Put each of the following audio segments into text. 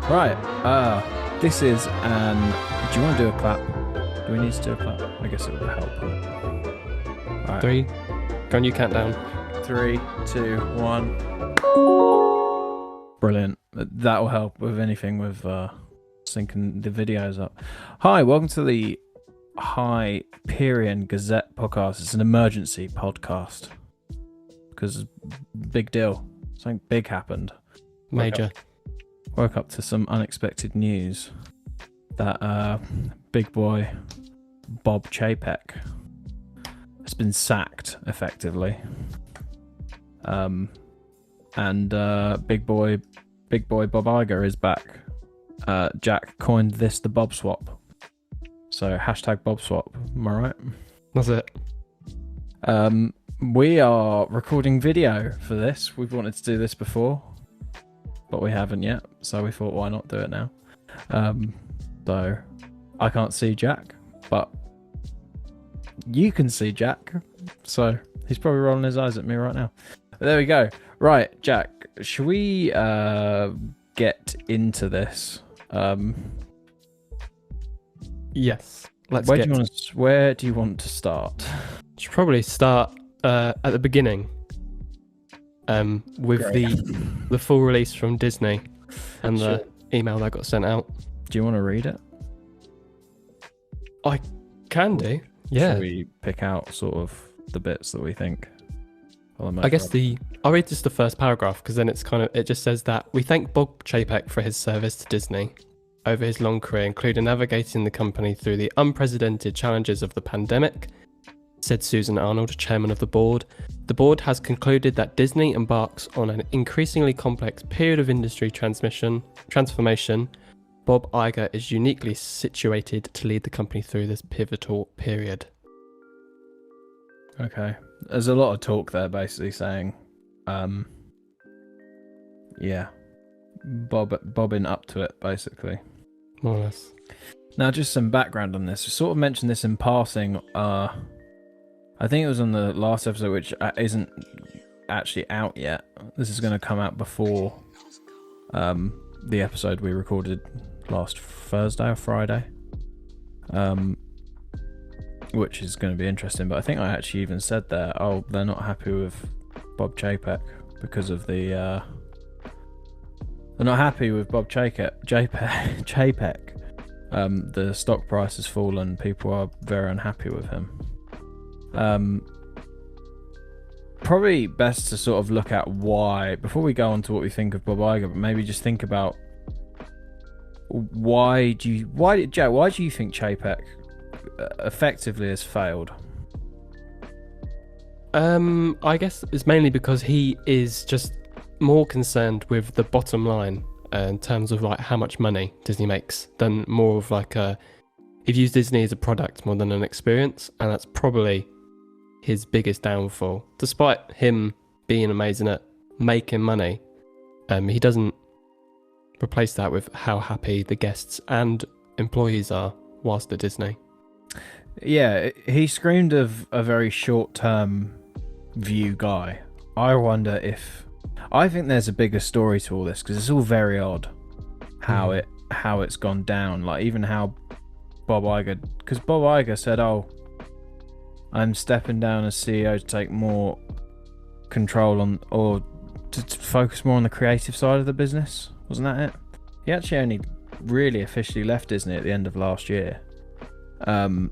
Right. This is an. Do you want to do a clap? Do we need to do a clap? I guess it would help. Right. 3. Go on, you count down. 3, 2, 1. Brilliant. That will help with anything with syncing the videos up. Hi, welcome to the Hyperion Gazette podcast. It's an emergency podcast because big deal. Something big happened. Major. Woke up to some unexpected news that big boy Bob Chapek has been sacked effectively. And big boy Bob Iger is back. Jack coined this the Bob swap. So hashtag Bob swap. Am I right? That's it. We are recording video for this. We've wanted to do this before, but we haven't yet. So we thought, why not do it now? So I can't see Jack, but you can see Jack. So he's probably rolling his eyes at me right now. But there we go. Right, Jack, should we get into this? Yes. Where do you want to start? Should probably start at the beginning. With Great. the full release from Disney and Sure. the email that got sent out. Do you want to read it? I can do. Yeah. Should we pick out sort of the bits that we think? I guess I'll read just the first paragraph because then it just says that we thank Bob Chapek for his service to Disney over his long career, including navigating the company through the unprecedented challenges of the pandemic, said Susan Arnold, chairman of the board. The board has concluded that Disney embarks on an increasingly complex period of industry transformation. Bob Iger is uniquely situated to lead the company through this pivotal period. Okay. There's a lot of talk there basically saying, bobbing up to it basically. More or less. Now, just some background on this. We sort of mentioned this in passing. I think it was on the last episode, which isn't actually out yet. This is going to come out before the episode we recorded last Thursday or Friday, which is going to be interesting. But I think I actually even said there, they're not happy with Bob Chapek because of the... they're not happy with Bob Chapek. The stock price has fallen. People are very unhappy with him. Probably best to sort of look at why, before we go on to what we think of Bob Iger, but maybe just think about why do you think Chapek effectively has failed? I guess it's mainly because he is just more concerned with the bottom line in terms of like how much money Disney makes than more of like he views Disney as a product more than an experience, and that's probably his biggest downfall. Despite him being amazing at making money, he doesn't replace that with how happy the guests and employees are whilst at Disney. Yeah, he screamed of a very short-term view guy. I think there's a bigger story to all this because it's all very odd how it's gone down. Like even how Bob Iger said, I'm stepping down as CEO to take more control on, or to focus more on the creative side of the business. Wasn't that it? He actually only really officially left Disney at the end of last year. But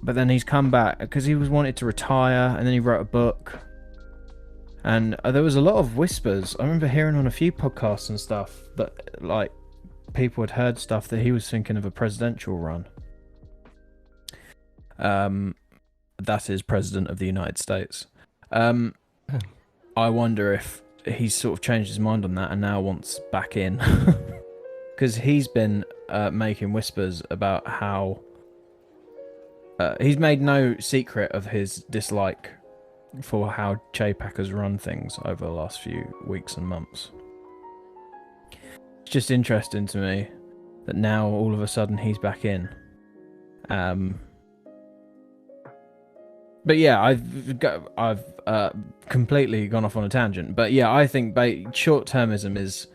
then he's come back because he wanted to retire, and then he wrote a book. And there was a lot of whispers. I remember hearing on a few podcasts and stuff that like people had heard stuff that he was thinking of a presidential run. That is President of the United States. I wonder if he's sort of changed his mind on that and now wants back in. Because he's been making whispers about how... he's made no secret of his dislike for how Chapek has run things over the last few weeks and months. It's just interesting to me that now all of a sudden he's back in. But yeah, I've completely gone off on a tangent. But yeah, I think short-termism is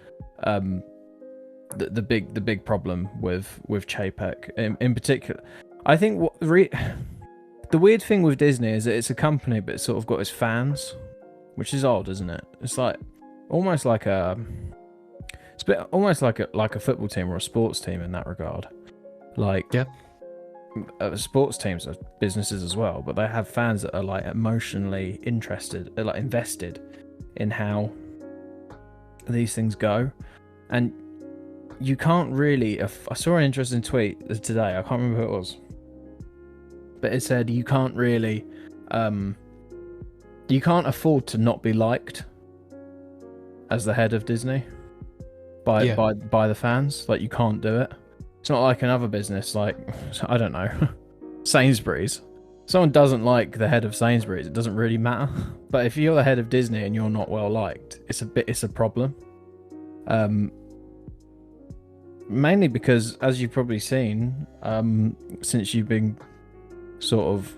the big problem with Chapek in particular. I think the weird thing with Disney is that it's a company, but it's sort of got its fans, which is odd, isn't it? It's like almost like almost like a football team or a sports team in that regard. Like, yeah, sports teams are businesses as well, but they have fans that are like emotionally interested, like invested in how these things go, and you can't really. I saw an interesting tweet today. I can't remember who it was. But it said you can't really, you can't afford to not be liked as the head of Disney by the fans. Like, you can't do it. It's not like another business, like, I don't know, Sainsbury's. If someone doesn't like the head of Sainsbury's, it doesn't really matter. But if you're the head of Disney and you're not well liked, it's a problem. Mainly because, as you've probably seen, since you've been sort of,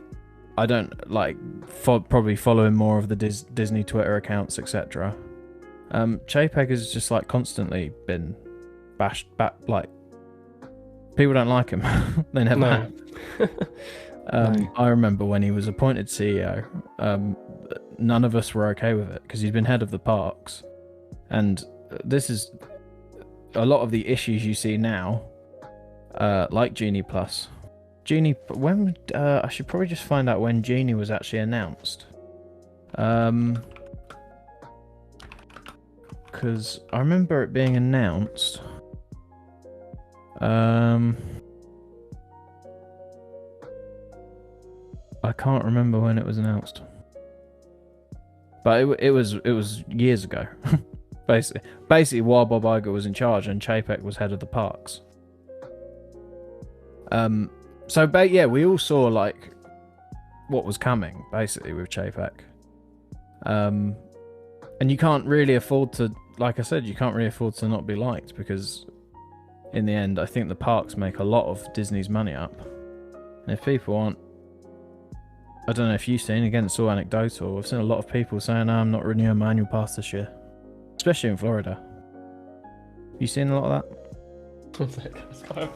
I don't like probably following more of the Disney Twitter accounts, etc. Chapek has just like constantly been bashed back. Like, people don't like him. They never have. No. I remember when he was appointed CEO, none of us were okay with it because he'd been head of the parks, and this is a lot of the issues you see now, like Genie Plus. When I should probably just find out when Genie was actually announced, because I remember it being announced. I can't remember when it was announced, but it was years ago. Basically, while Bob Iger was in charge and Chapek was head of the parks. So, we all saw like what was coming, basically, with Chapek. And you can't really afford to, like I said, you can't really afford to not be liked, because in the end, I think the parks make a lot of Disney's money up. And if people aren't, I don't know if you've seen, again, it's all anecdotal, I've seen a lot of people saying, "No, I'm not renewing my annual pass this year," especially in Florida. You seen a lot of that?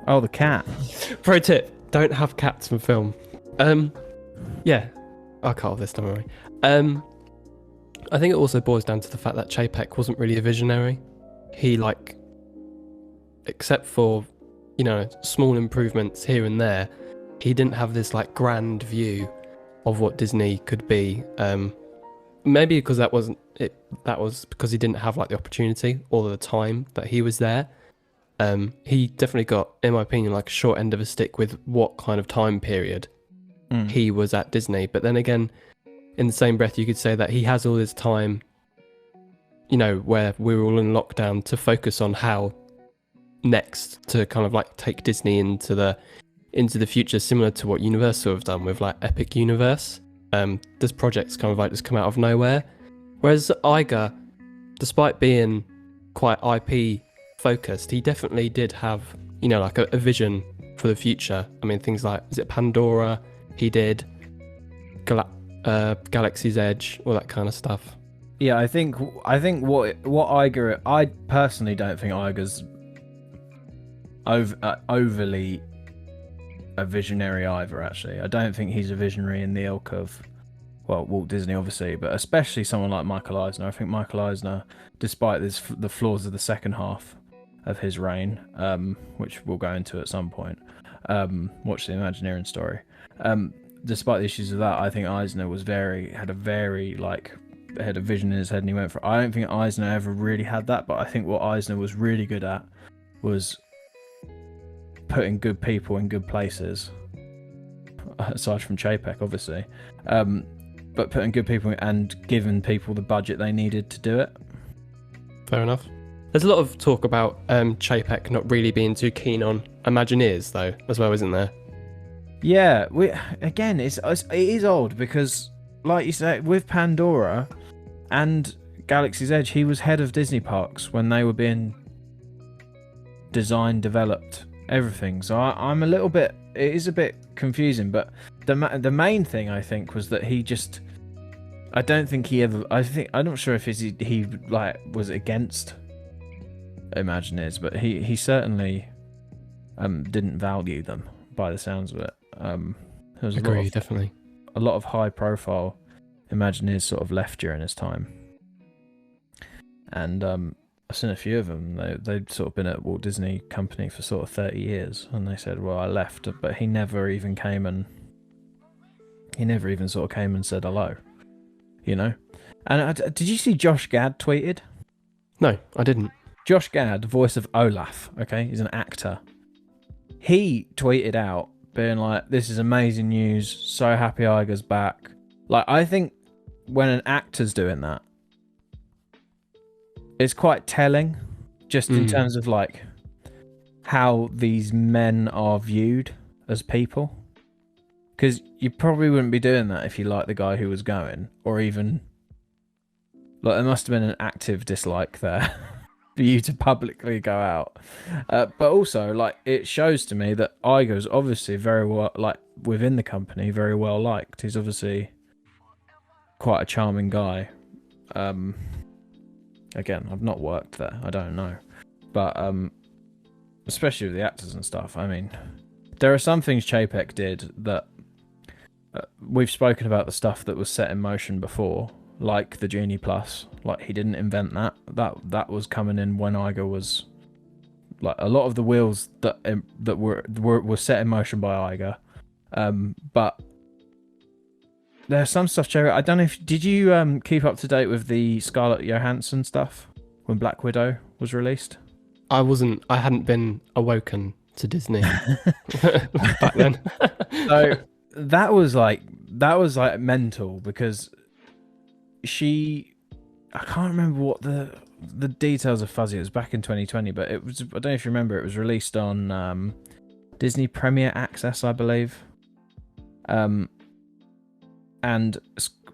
Oh, the cat. Pro tip: don't have cats in film. Yeah, I'll cut off this, don't worry. I think it also boils down to the fact that Chapek wasn't really a visionary. He, like, except for, small improvements here and there, he didn't have this like grand view of what Disney could be. Maybe because that was because he didn't have like the opportunity or the time that he was there. He definitely got, in my opinion, like a short end of a stick with what kind of time period he was at Disney. But then again, in the same breath, you could say that he has all this time, where we were all in lockdown, to focus on how next to kind of like take Disney into the future, similar to what Universal have done with like Epic Universe. This project's kind of like just come out of nowhere. Whereas Iger, despite being quite IP focused, he definitely did have, like a vision for the future. I mean, things like, is it Pandora? He did Galaxy's Edge, all that kind of stuff. Yeah, I think what Iger, I personally don't think Iger's overly a visionary either. Actually, I don't think he's a visionary in the ilk of, well, Walt Disney obviously, but especially someone like Michael Eisner. I think Michael Eisner, despite the flaws of the second half of his reign, which we'll go into at some point, watch the Imagineering story. Despite the issues of that, I think Eisner had a vision in his head and he went for it. I don't think Eisner ever really had that, but I think what Eisner was really good at was putting good people in good places, aside from Chapek, obviously, but putting good people and giving people the budget they needed to do it. Fair enough. There's a lot of talk about Chapek not really being too keen on Imagineers, though, as well, isn't there? Yeah, it is odd because, like you say, with Pandora and Galaxy's Edge, he was head of Disney parks when they were being designed, developed, everything. So I'm a little bit. It is a bit confusing, but the main thing I think was that he just. I'm not sure if he like was against Imagineers, but he certainly didn't value them by the sounds of it. There was Definitely. A lot of high profile Imagineers sort of left during his time, and I've seen a few of them. They'd sort of been at Walt Disney Company for sort of 30 years, and they said, well, I left, but he never even sort of came and said hello, you know. And did you see Josh Gad tweeted? No, I didn't. Josh Gad, voice of Olaf, okay, he's an actor. He tweeted out being like, this is amazing news, so happy Iger's back. Like, I think when an actor's doing that, it's quite telling, just in terms of like how these men are viewed as people. Because you probably wouldn't be doing that if you liked the guy who was going, or even like there must have been an active dislike there for you to publicly go out. But also, like, it shows to me that Iger's obviously very well, like, within the company, very well liked. He's obviously quite a charming guy. Again, I've not worked there, I don't know, but especially with the actors and stuff. I mean, there are some things Chapek did that we've spoken about, the stuff that was set in motion before, like the Genie Plus. Like, he didn't invent that. That was coming in when Iger was, like, a lot of the wheels that were set in motion by Iger. But there's some stuff, I don't know if did you keep up to date with the Scarlett Johansson stuff when Black Widow was released? I hadn't been awoken to Disney back then. So that was like mental, because I can't remember what the details are fuzzy. It was back in 2020, but it was, I don't know if you remember, it was released on Disney Premier Access, I believe. And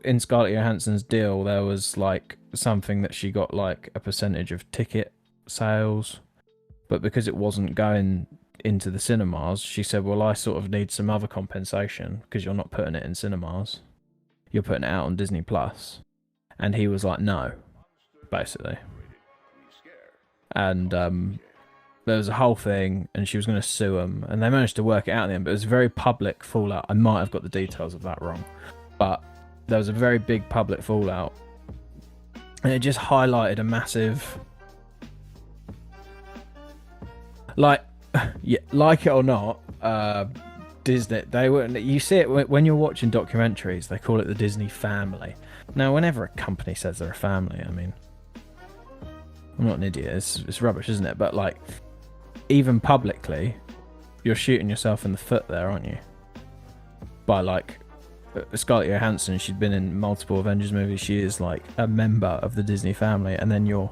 in Scarlett Johansson's deal, there was like something that she got like a percentage of ticket sales, but because it wasn't going into the cinemas, she said, well, I sort of need some other compensation because you're not putting it in cinemas, you're putting it out on Disney Plus. And he was like, no, basically. And there was a whole thing, and she was going to sue him, and they managed to work it out in the end, but it was a very public fallout. I might have got the details of that wrong, but there was a very big public fallout, and it just highlighted a massive, like, yeah, like it or not, Disney, you see it when you're watching documentaries, they call it the Disney family. Now, whenever a company says they're a family, I mean, I'm not an idiot, it's rubbish, isn't it? But like, even publicly, you're shooting yourself in the foot there, aren't you? By like, Scarlett Johansson, she'd been in multiple Avengers movies, she is like a member of the Disney family, and then you're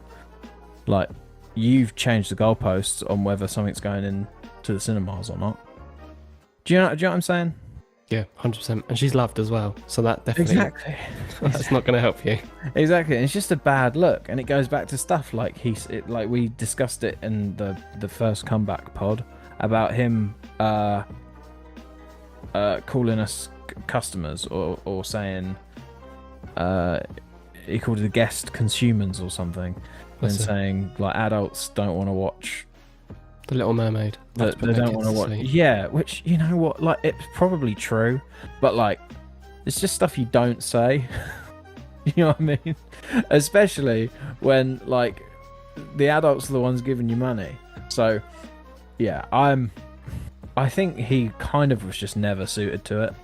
like, you've changed the goalposts on whether something's going in to the cinemas or not. Do you know what I'm saying? Yeah, 100%. And she's loved as well, so that definitely... Exactly. That's not going to help you. Exactly, and it's just a bad look, and it goes back to stuff like like we discussed it in the first comeback pod about him calling us customers, or saying he called the guest consumers or something, and saying like adults don't want to watch The Little Mermaid. They don't want to watch. Yeah, which, you know what, like, it's probably true, but like, it's just stuff you don't say. You know what I mean? Especially when like the adults are the ones giving you money. So yeah, I think he kind of was just never suited to it.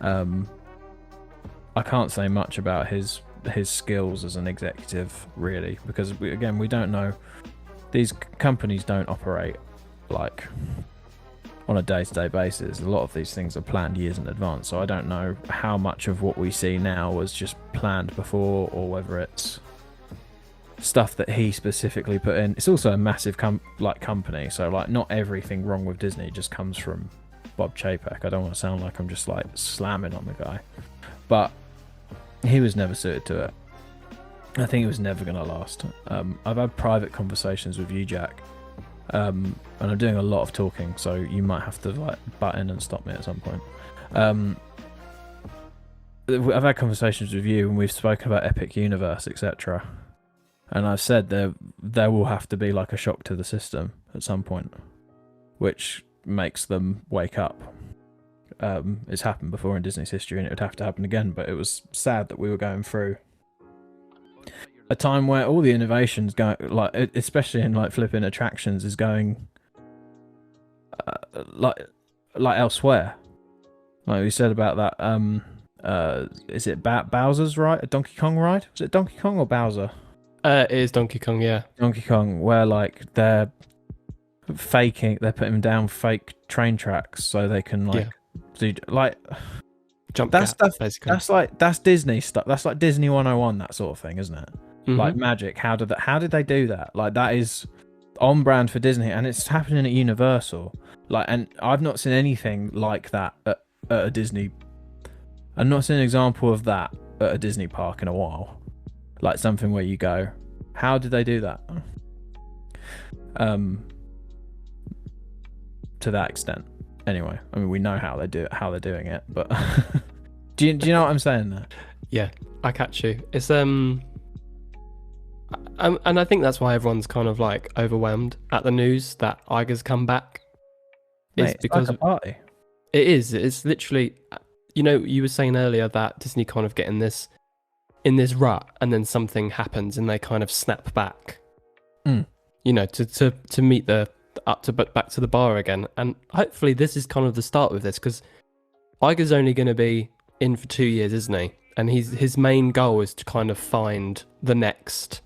I can't say much about his skills as an executive, really, because we don't know. These companies don't operate like on a day-to-day basis. A lot of these things are planned years in advance, so I don't know how much of what we see now was just planned before, or whether it's stuff that he specifically put in. It's also a massive company, so like not everything wrong with Disney just comes from Bob Chapek. I don't want to sound like I'm just like slamming on the guy, but he was never suited to it. I think it was never going to last. I've had private conversations with you, Jack, and I'm doing a lot of talking, so you might have to like butt in and stop me at some point. I've had conversations with you, and we've spoken about Epic Universe, etc. and I've said there will have to be like a shock to the system at some point, which makes them wake up. It's happened before in Disney's history, and it would have to happen again. But it was sad that we were going through a time where all the innovations going, like especially in like flipping attractions, is going like elsewhere. Like we said about that. Is it Bowser's ride? Donkey Kong ride? Was it Donkey Kong or Bowser? It is Donkey Kong, yeah. Donkey Kong, where like they're putting down fake train tracks so they can like do like jump. That's gap, stuff. basically. That's Disney stuff. That's like Disney 101, that sort of thing, isn't it? Mm-hmm. Like magic. How did they do that? Like that is on brand for Disney, and it's happening at Universal. Like, and I've not seen anything like that at a Disney. I've not seen an example of that at a Disney park in a while. Like something where you go, how did they do that? To that extent. Anyway, I mean, we know how they do it, how they're doing it, but do you know what I'm saying there? Yeah, I catch you. It's and I think that's why everyone's kind of like overwhelmed at the news that Iger's come back. It's because like a party. It is. It's literally. You know, you were saying earlier that Disney kind of get in this rut, and then something happens, and they kind of snap back. You know, to meet back to the bar again, and hopefully this is kind of the start with this, because Iger's only going to be in for 2 years, isn't he? And his main goal is to kind of find the next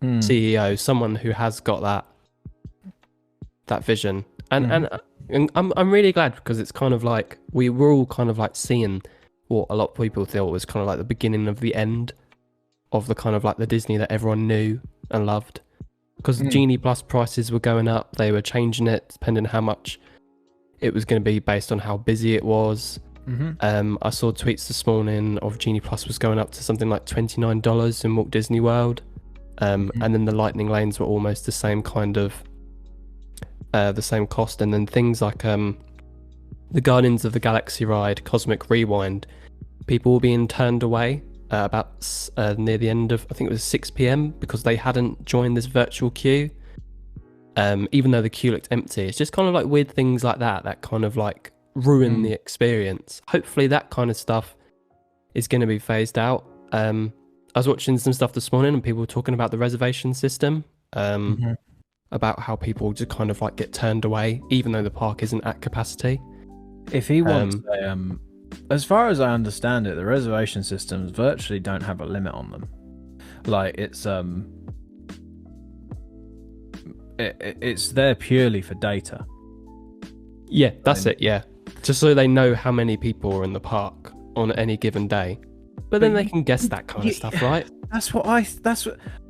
CEO, someone who has got that vision, and I'm really glad, because it's kind of like we were all kind of like seeing what a lot of people thought was kind of like the beginning of the end of the kind of like the Disney that everyone knew and loved. Because Genie Plus prices were going up, they were changing it depending on how much it was going to be based on how busy it was. I saw tweets this morning of Genie Plus was going up to something like $29 in Walt Disney World, and then the Lightning lanes were almost the same kind of the same cost. And then things like the Guardians of the Galaxy ride, Cosmic Rewind, people were being turned away about near the end of, I think it was 6 p.m, because they hadn't joined this virtual queue, even though the queue looked empty. It's just kind of like weird things like that kind of like ruin the experience. Hopefully that kind of stuff is going to be phased out. I was watching some stuff this morning, and people were talking about the reservation system, about how people just kind of like get turned away even though the park isn't at capacity. If he wants as far as I understand it, the reservation systems virtually don't have a limit on them. Like it's it's there purely for data. Yeah, that's it. Yeah, just so they know how many people are in the park on any given day. But then they can guess that kind of stuff, right?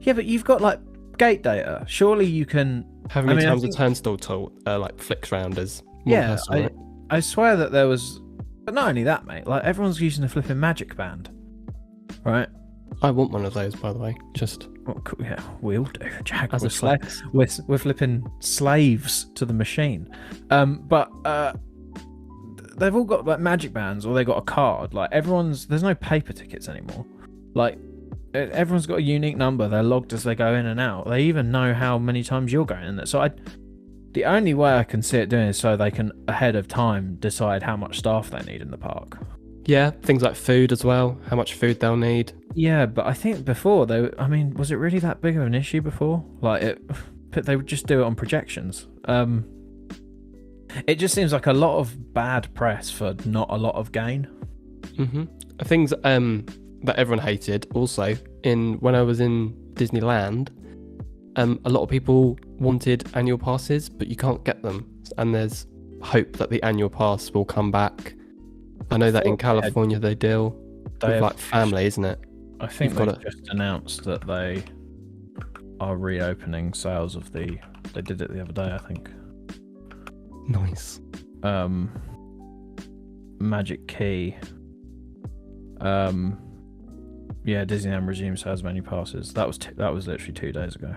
Yeah, but you've got like gate data. Surely you can. How many times a turnstile like flicks round as one person, right? I swear that there was. But not only that, mate. Like everyone's using a flipping magic band, right? I want one of those, by the way. Just yeah, we all do. Jack, as a flex. We're flipping slaves to the machine. But they've all got like magic bands, or they got a card. Like there's no paper tickets anymore. Like everyone's got a unique number. They're logged as they go in and out. They even know how many times you're going in there. So the only way I can see it doing is so they can ahead of time decide how much staff they need in the park. Yeah, things like food as well, how much food they'll need. Yeah, but I think before was it really that big of an issue before? Like they would just do it on projections. It just seems like a lot of bad press for not a lot of gain. Things that everyone hated also when I was in Disneyland. A lot of people wanted annual passes, but you can't get them. And there's hope that the annual pass will come back. I know that in California they deal with like family, isn't it? I think they've just announced that they are reopening sales of they did it the other day, I think. Nice. Magic Key. Yeah, Disneyland resumed sales of annual passes. That was literally 2 days ago.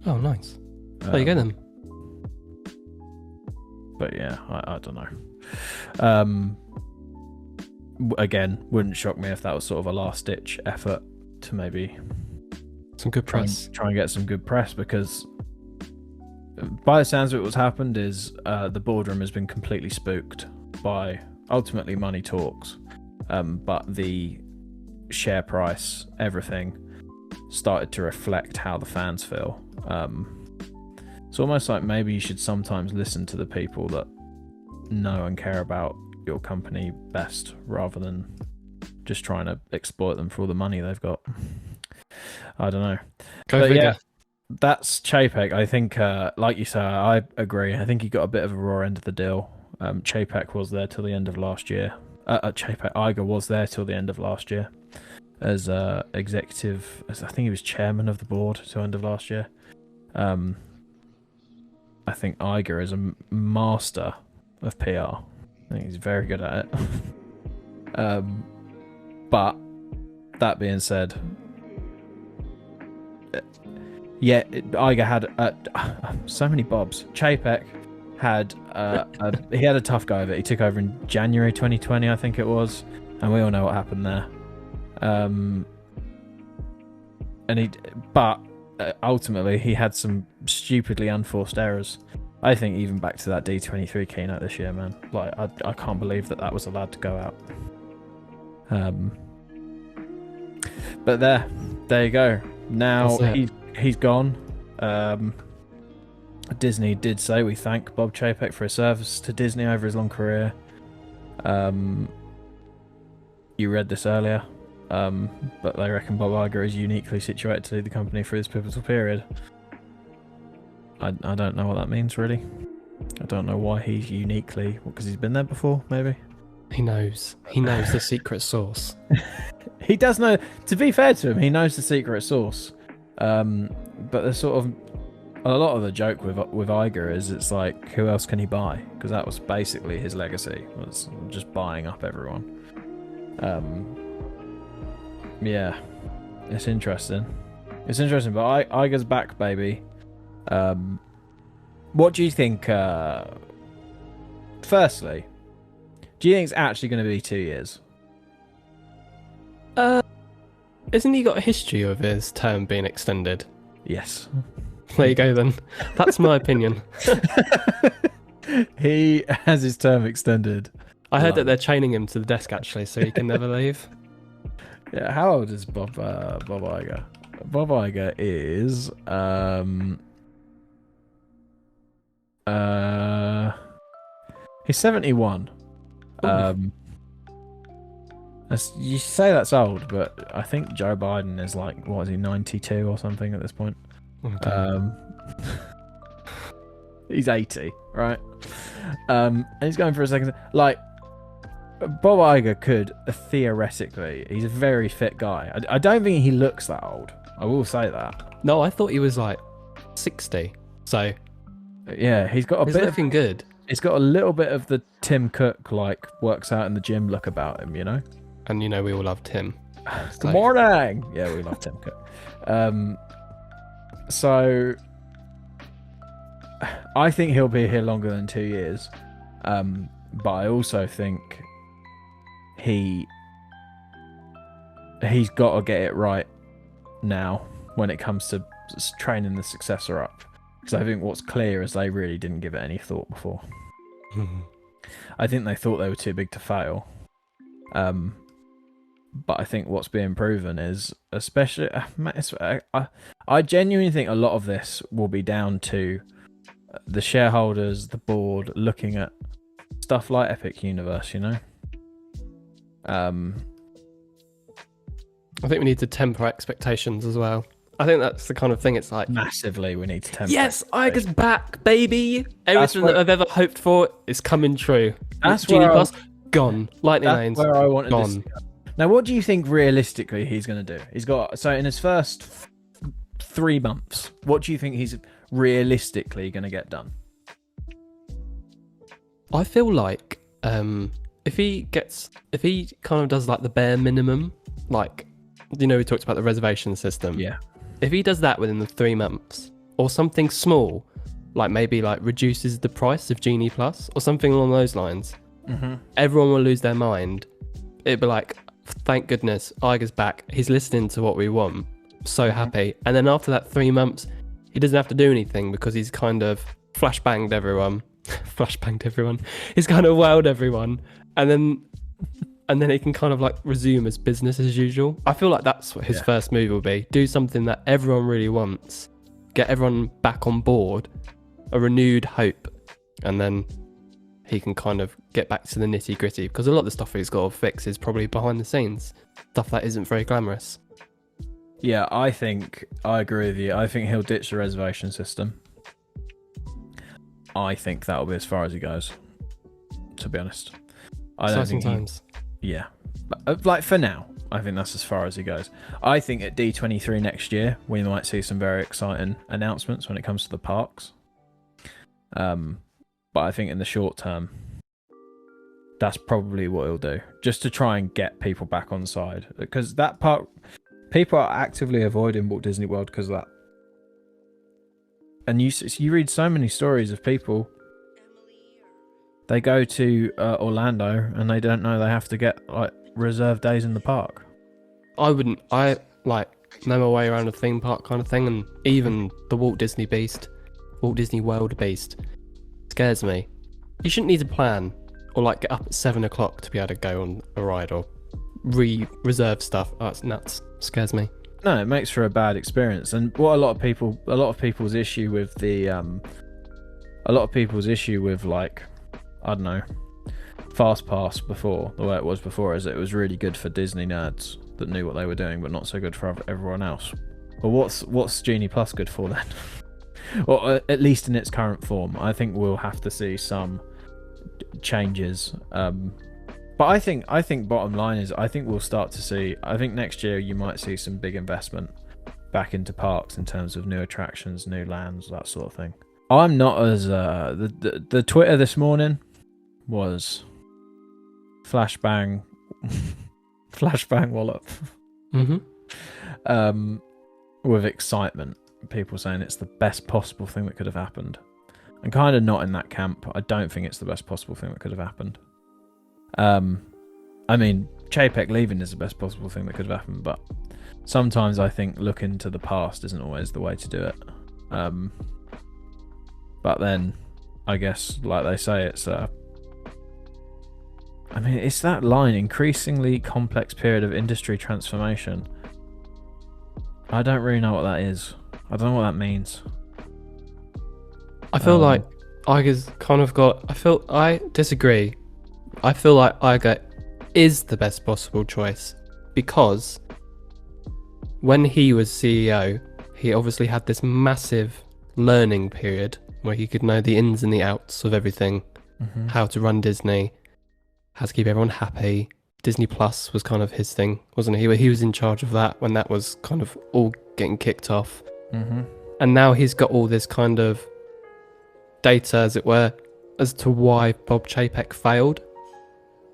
Oh, nice. There you go then. But yeah, I don't know. Again, wouldn't shock me if that was sort of a last-ditch effort to maybe Some good press. Try and get some good press, because by the sounds of it, what's happened is the boardroom has been completely spooked by ultimately money talks, but the share price, everything started to reflect how the fans feel. It's almost like maybe you should sometimes listen to the people that know and care about your company best, rather than just trying to exploit them for all the money they've got. I don't know. Go figure. Yeah, that's Chapek. I think, like you say, I agree. I think he got a bit of a raw end of the deal. Chapek was there till the end of last year. Iger was there till the end of last year as executive. I think he was chairman of the board till the end of last year. I think Iger is a master of PR. I think he's very good at it. But that being said, yeah, Iger had so many Bobs. Chapek had he had a tough go of it. He took over in January 2020, I think it was, and we all know what happened there. But ultimately he had some stupidly unforced errors. I think even back to that D23 keynote this year, man. Like, I can't believe that was allowed to go out. But there you go. Now he's gone. Disney did say, we thank Bob Chapek for his service to Disney over his long career. You read this earlier, but they reckon Bob Iger is uniquely situated to lead the company through this pivotal period. I don't know what that means, really. I don't know why he's uniquely... Because he's been there before, maybe? He knows. He knows the secret sauce. He does know... To be fair to him, he knows the secret sauce. But there's sort of... A lot of the joke with Iger is, it's like, who else can he buy? Because that was basically his legacy, was just buying up everyone. Yeah. It's interesting. It's interesting, but Iger's back, baby. What do you think? Firstly, do you think it's actually going to be 2 years? Isn't he got a history of his term being extended? Yes. There you go then. That's my opinion. He has his term extended. I heard that they're chaining him to the desk actually, so he can never leave. Yeah. How old is Bob Iger? Bob Iger is he's 71. You say that's old, but I think Joe Biden is like, what is he, 92 or something at this point? He's 80, right? And he's going for a second. Like, Bob Iger could theoretically, he's a very fit guy. I don't think he looks that old. I will say that. No, I thought he was like 60. So yeah, he's looking good. He's got a little bit of the Tim Cook, like, works out in the gym look about him, you know? And you know we all love Tim. Good morning! Yeah, we love Tim Cook. So I think he'll be here longer than 2 years. But I also think he's got to get it right now when it comes to training the successor up. Because I think what's clear is they really didn't give it any thought before. I think they thought they were too big to fail. But I think what's being proven is, especially... I genuinely think a lot of this will be down to the shareholders, the board, looking at stuff like Epic Universe, you know? I think we need to temper expectations as well. I think that's the kind of thing, it's like... Massively, we need to temper. Yes, Iger's back, baby! Everything that I've ever hoped for is coming true. That's Genie Plus, gone. Lightning lanes, where I wanted gone. Now, what do you think realistically he's going to do? He's got... So, in his first 3 months, what do you think he's realistically going to get done? I feel like if he kind of does like the bare minimum, like, you know, we talked about the reservation system. Yeah. If he does that within the 3 months, or something small, like maybe like reduces the price of Genie Plus or something along those lines, everyone will lose their mind. It'd be like, thank goodness, Iger's back. He's listening to what we want. so happy. And then after that 3 months, he doesn't have to do anything because he's kind of flashbanged everyone. Flashbanged everyone. He's kind of wowed everyone. And then he can kind of like resume as business as usual. I feel like that's what his first move will be. Do something that everyone really wants. Get everyone back on board. A renewed hope. And then he can kind of get back to the nitty gritty. Because a lot of the stuff he's got to fix is probably behind the scenes. Stuff that isn't very glamorous. Yeah, I agree with you. I think he'll ditch the reservation system. I think that'll be as far as he goes, to be honest. Exciting times. Yeah. Like, for now, I think that's as far as he goes. I think at D23 next year, we might see some very exciting announcements when it comes to the parks. But I think in the short term, that's probably what he'll do, just to try and get people back on side. Because that park, people are actively avoiding Walt Disney World because of that. And you read so many stories of people, they go to Orlando and they don't know they have to get like reserved days in the park. I like know my way around a theme park kind of thing, and even the Walt Disney World beast scares me. You shouldn't need a plan or like get up at 7 o'clock to be able to go on a ride or reserve stuff. Oh, it's nuts. Scares me. No, it makes for a bad experience. And what a lot of people's issue with like, I don't know, Fast Pass before, the way it was before, is it was really good for Disney nerds that knew what they were doing, but not so good for everyone else. Well, what's Genie Plus good for then? Or at least in its current form. I think we'll have to see some changes. But I think bottom line is, I think we'll start to see, I think next year you might see some big investment back into parks in terms of new attractions, new lands, that sort of thing. I'm not as the Twitter this morning was flashbang wallop. With excitement, people saying it's the best possible thing that could have happened. I'm kind of not in that camp. I don't think it's the best possible thing that could have happened. I mean, Chapek leaving is the best possible thing that could have happened, but sometimes I think looking to the past isn't always the way to do it. But then, I guess, like they say, it's it's that line, increasingly complex period of industry transformation. I don't really know what that is. I don't know what that means. I feel like Iger's kind of I disagree. I feel like Iger is the best possible choice because when he was CEO, he obviously had this massive learning period where he could know the ins and the outs of everything, how to run Disney, how to keep everyone happy. Disney Plus was kind of his thing, wasn't he? He was in charge of that when that was kind of all getting kicked off. And now he's got all this kind of data, as it were, as to why Bob Chapek failed.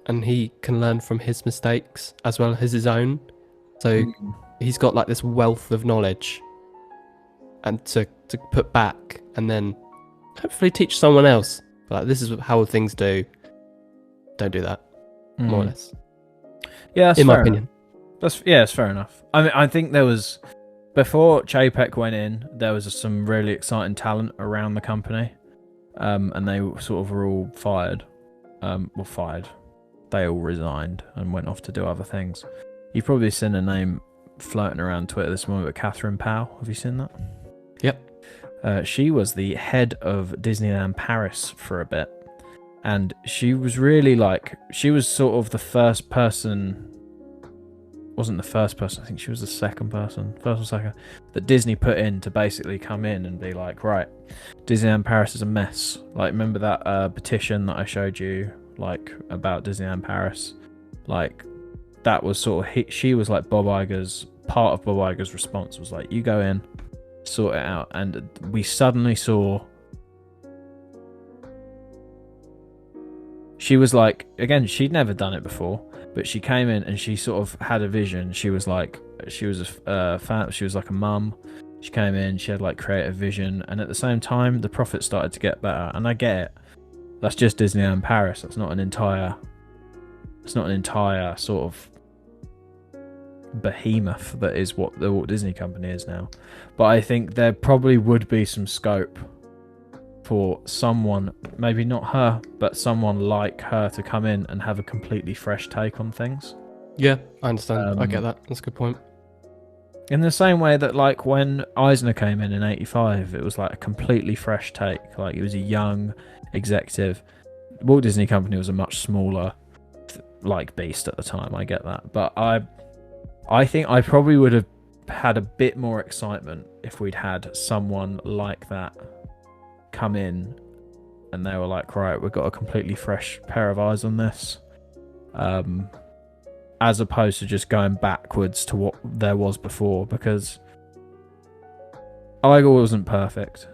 And he can learn from his mistakes as well as his own. So he's got like this wealth of knowledge and to put back and then hopefully teach someone else. Like, this is how things do. Don't do that. More or less. Yeah, that's in fair my opinion. It's fair enough. I mean, I think there was, before Chapek went in, there was some really exciting talent around the company. And they sort of were all fired. They all resigned and went off to do other things. You've probably seen a name floating around Twitter this morning with Catherine Powell. Have you seen that? Yep. She was the head of Disneyland Paris for a bit. And she was really she was sort of the first person, wasn't the first person, I think she was the second person, first or second, that Disney put in to basically come in and be like, right, Disneyland Paris is a mess. Like, remember that petition that I showed you, like, about Disneyland Paris? Like, that was sort of, she was like part of Bob Iger's response was like, you go in, sort it out. And we suddenly saw, she was like, again, she'd never done it before, but she came in and she sort of had a vision. She was like, she was a fan, she was like a mum. She came in, she had like creative vision, and at the same time, the profits started to get better. And I get it. That's just Disneyland Paris. It's not an entire sort of behemoth that is what the Walt Disney Company is now. But I think there probably would be some scope for someone, maybe not her, but someone like her to come in and have a completely fresh take on things. Yeah, I understand. I get that. That's a good point. In the same way that, like, when Eisner came in '85, it was like a completely fresh take. Like, he was a young executive. Walt Disney Company was a much smaller, like, beast at the time. I get that, but I think I probably would have had a bit more excitement if we'd had someone like that come in, and they were like, right, we've got a completely fresh pair of eyes on this. As opposed to just going backwards to what there was before, because Iger wasn't perfect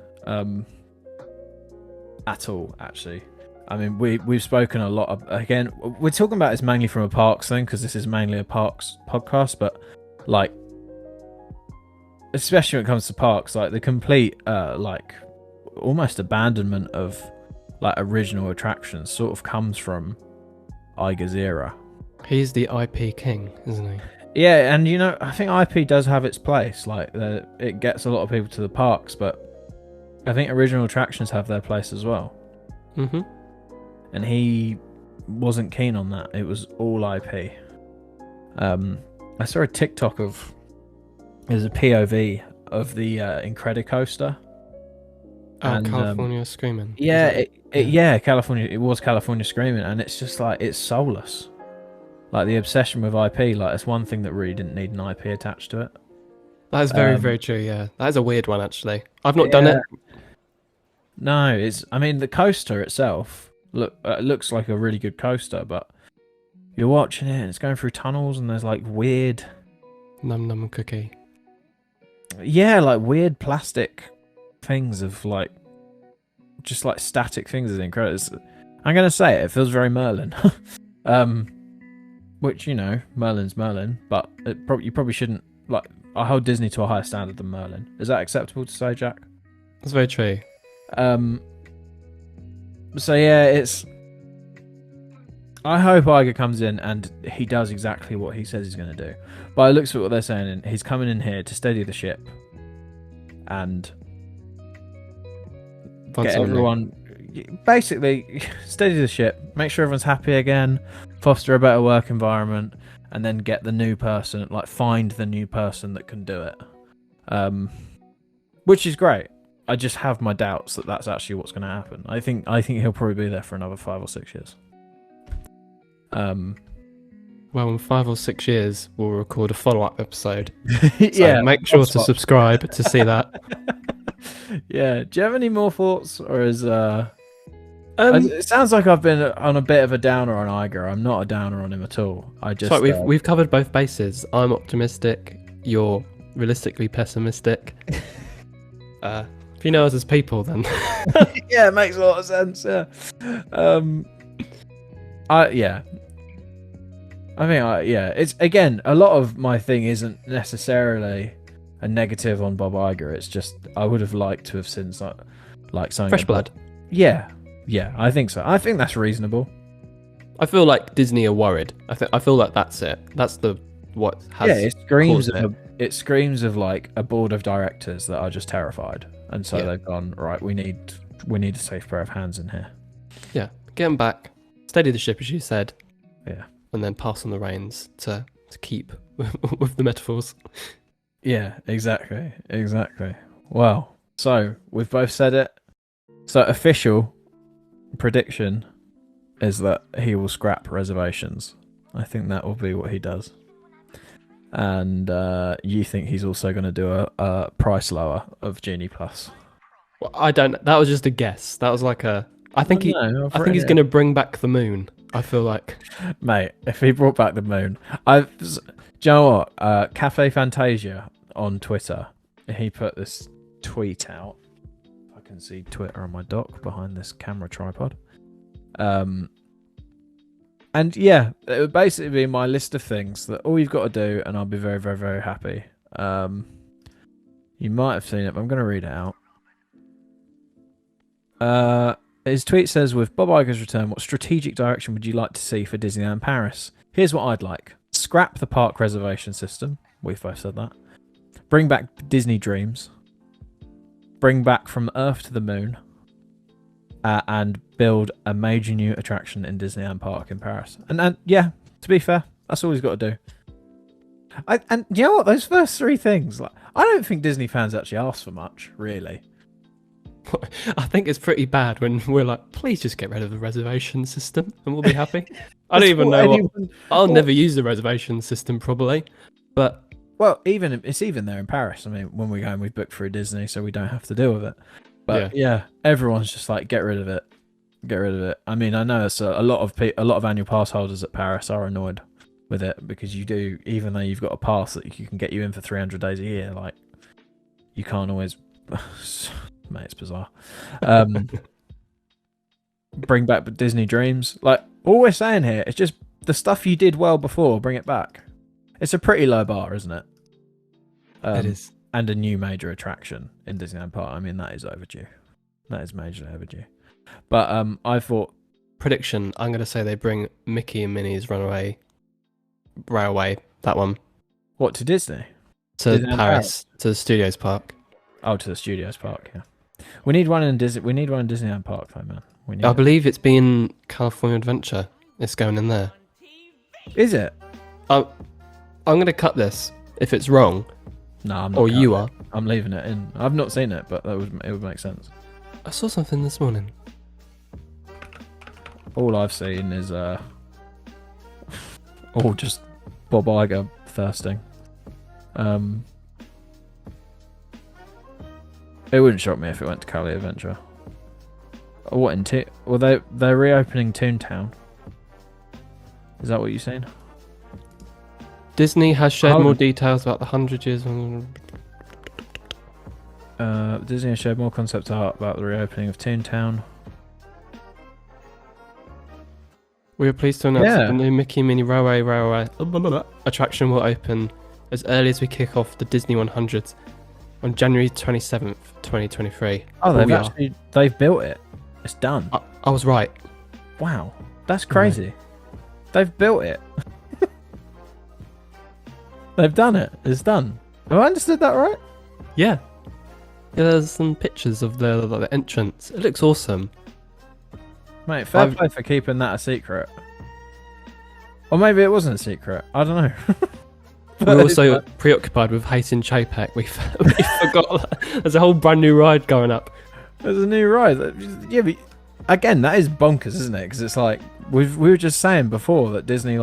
at all, actually. I mean, we've spoken a lot again, we're talking about this mainly from a Parks thing, because this is mainly a Parks podcast, but, like, especially when it comes to Parks, like, the complete like almost abandonment of, like, original attractions sort of comes from Iger's era. He's the IP king, isn't he? Yeah, and I think IP does have its place. Like, it gets a lot of people to the parks, but I think original attractions have their place as well. Mm-hmm. And he wasn't keen on that. It was all IP. I saw a TikTok of, there's a POV of the Incredicoaster. And California Screaming. Yeah, California. It was California Screaming, and it's just like, it's soulless. Like, the obsession with IP, like, it's one thing that really didn't need an IP attached to it. That is very, very true, yeah. That is a weird one, actually. I've not done it. No, I mean, the coaster itself looks like a really good coaster, but you're watching it and it's going through tunnels and there's, like, weird... Num Num Cookie. Yeah, like, weird plastic things of, like, just, like, static things is incredible. I'm going to say it feels very Merlin. Which, Merlin's Merlin, but you probably shouldn't, like, I hold Disney to a higher standard than Merlin. Is that acceptable to say, Jack? That's very true. So yeah, I hope Iger comes in and he does exactly what he says he's going to do. But it looks at what they're saying, and he's coming in here to steady the ship and get everyone, basically steady the ship, make sure everyone's happy again, foster a better work environment, and then get the new person, like, find the new person that can do it. Which is great. I just have my doubts that that's actually what's going to happen. I think he'll probably be there for another 5 or 6 years. Well, in 5 or 6 years, we'll record a follow-up episode. Yeah, make sure to subscribe to see that. Yeah. Do you have any more thoughts, or is it sounds like I've been on a bit of a downer on Iger. I'm not a downer on him at all. We've covered both bases. I'm optimistic. You're realistically pessimistic. If you know us as people, then yeah, it makes a lot of sense. Yeah. It's, again, a lot of my thing isn't necessarily a negative on Bob Iger. It's just I would have liked to have seen like something fresh blood. Yeah, I think so. I think that's reasonable. I feel like Disney are worried. I feel like that's it. That's what has. Yeah, it screams of like a board of directors that are just terrified, and so they've gone, right, we need a safe pair of hands in here. Yeah, get them back, steady the ship, as you said. Yeah, and then pass on the reins to keep with the metaphors. Yeah, exactly. Well, so we've both said it. So official prediction is that he will scrap reservations. I think that will be what he does. And you think he's also going to do a price lower of Genie Plus? Well, I don't. That was just a guess. That was like a. I think he's going to bring back the moon. I feel like, mate, if he brought back the moon, do you know what? Cafe Fantasia on Twitter, he put this tweet out. I can see Twitter on my dock behind this camera tripod. And yeah, it would basically be my list of things that all you've got to do, and I'll be very, very, very happy. You might have seen it, but I'm going to read it out. His tweet says, with Bob Iger's return, what strategic direction would you like to see for Disneyland Paris? Here's what I'd like. scrap the park reservation system. We've both said that. Bring back Disney Dreams. Bring back From Earth to the Moon. And build a major new attraction in Disneyland Park in Paris. And yeah, to be fair, that's all he's got to do. And you know what? Those first three things, like, I don't think Disney fans actually ask for much, really. I think it's pretty bad when we're like, please just get rid of the reservation system and we'll be happy. I don't even know I'll never use the reservation system probably, but... Well, it's even there in Paris. I mean, when we go and we book through Disney, so we don't have to deal with it. But yeah, everyone's just like, get rid of it. Get rid of it. I mean, I know it's a lot of annual pass holders at Paris are annoyed with it because you do, even though you've got a pass that you can get you in for 300 days a year, like you can't always. Mate, it's bizarre. Bring back Disney Dreams. Like all we're saying here, it's just the stuff you did well before. Bring it back. It's a pretty low bar, isn't it? It is. And a new major attraction in Disneyland Park. I mean, that is overdue. That is majorly overdue. But I thought... Prediction, I'm going to say they bring Mickey and Minnie's Runaway Railway, that one. What, to Disney? To Paris, to the Studios Park. Oh, to the Studios Park, yeah. We need one in Disneyland Park, though, man. I believe it's been California Adventure. It's going in there. Is it? I'm going to cut this if it's wrong. No, I'm not. Or you are. I'm leaving it in. I've not seen it, but it would make sense. I saw something this morning. All I've seen is all just Bob Iger thirsting. It wouldn't shock me if it went to Cali Adventure. What they're reopening Toontown. Is that what you've seen? Disney has shared more details about the 100 years. Disney has shared more concept art about the reopening of Toontown. We are pleased to announce that the new Mickey Minnie Railway attraction will open as early as we kick off the Disney 100s on January 27th, 2023. Oh, they've built it. It's done. I was right. Wow, that's crazy. Right. They've built it. They've done it. It's done. Have I understood that right? Yeah. There's some pictures of the entrance. It looks awesome. Mate, fair play for keeping that a secret. Or maybe it wasn't a secret. I don't know. We're also preoccupied with hating Chapek. We forgot that. There's a whole brand new ride going up. There's a new ride. Yeah, but again, that is bonkers, isn't it? Because it's like we were just saying before that Disney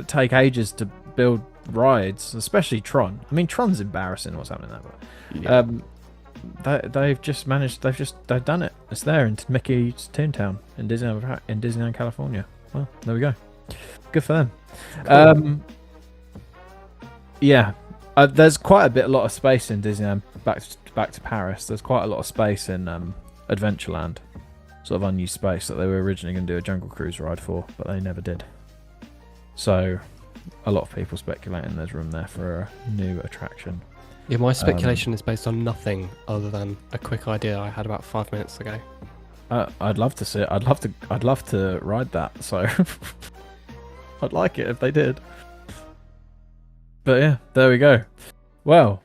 take ages to build rides, especially Tron. I mean, Tron's embarrassing what's happening there, but they've done it. It's there in Mickey's Toontown in Disneyland, California. Well, there we go. Good for them. Cool. There's quite a lot of space in Disneyland back to Paris. There's quite a lot of space in Adventureland, sort of unused space that they were originally going to do a Jungle Cruise ride for, but they never did. So a lot of people speculating there's room there for a new attraction. Yeah, my speculation is based on nothing other than a quick idea I had about 5 minutes ago. I'd love to see it. I'd love to ride that. So I'd like it if they did. But yeah, there we go. Well,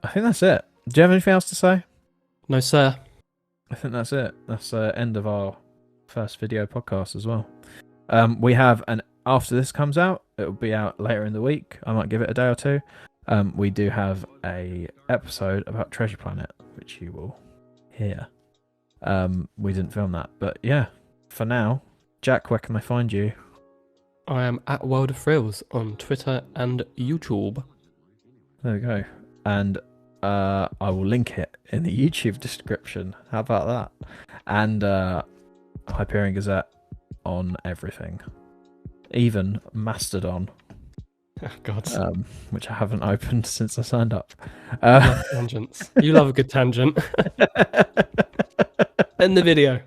I think that's it. Do you have anything else to say? No, sir. I think that's it. That's the end of our first video podcast as well. We have after this comes out, it'll be out later in the week. I might give it a day or two. We do have a episode about Treasure Planet, which you will hear. We didn't film that, but yeah. For now, Jack, where can they find you? I am at World of Thrills on Twitter and YouTube. There we go. And I will link it in the YouTube description. How about that? And Hyperion Gazette on everything. Even Mastodon. Oh, God. Which I haven't opened since I signed up. Love tangents. You love a good tangent. End the video.